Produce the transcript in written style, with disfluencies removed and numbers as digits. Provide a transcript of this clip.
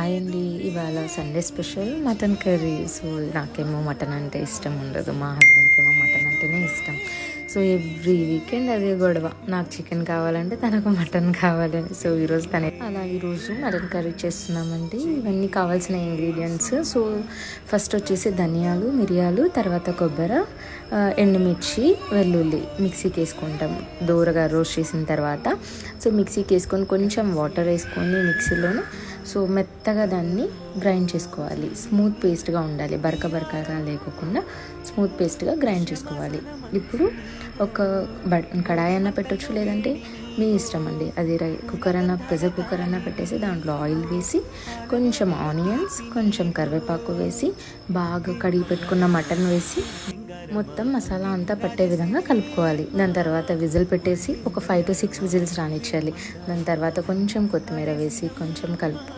Hi అండి. ఇవాళ Sunday special mutton curry. So నాకేమో మటన్ అంటే ఇష్టం ఉండదు, మా హస్బెండ్కి ఏమో మటన్ అంటేనే ఇష్టం. సో ఎవ్రీ వీకెండ్ అదే గొడవ, నాకు చికెన్ కావాలంటే తనకు మటన్ కావాలని. సో ఈరోజు మటన్ కర్రీ చేస్తున్నామండి. ఇవన్నీ కావాల్సిన ఇంగ్రీడియంట్స్. సో ఫస్ట్ వచ్చేసి ధనియాలు, మిరియాలు, తర్వాత కొబ్బరి, ఎండుమిర్చి, వెల్లుల్లి మిక్సీకి వేసుకుంటాం దూరగా రోస్ట్ చేసిన తర్వాత. సో మిక్సీకి వేసుకొని కొంచెం వాటర్ వేసుకొని మిక్సీలోనే సో మెత్తగా దాన్ని గ్రైండ్ చేసుకోవాలి. స్మూత్ పేస్ట్గా ఉండాలి, బరకగా లేకుండా స్మూత్ పేస్ట్గా గ్రైండ్ చేసుకోవాలి. ఇప్పుడు ఒక కడాయి అన్న పెట్టచ్చు, లేదంటే మీ ఇష్టం అండి. అది కుక్కర్ అన్న, ప్రెషర్ కుక్కర్ అన్న పెట్టేసి దాంట్లో ఆయిల్ వేసి కొంచెం ఆనియన్స్, కొంచెం కరివేపాకు వేసి బాగా కడిగి పెట్టుకున్న మటన్ వేసి మొత్తం మసాలా అంతా పట్టే విధంగా కలుపుకోవాలి. దాని తర్వాత విజిల్ పెట్టేసి ఒక 5 to 6 విజిల్స్ రానిచ్చాలి. దాని తర్వాత కొంచెం కొత్తిమీర వేసి కొంచెం కలుపుకొని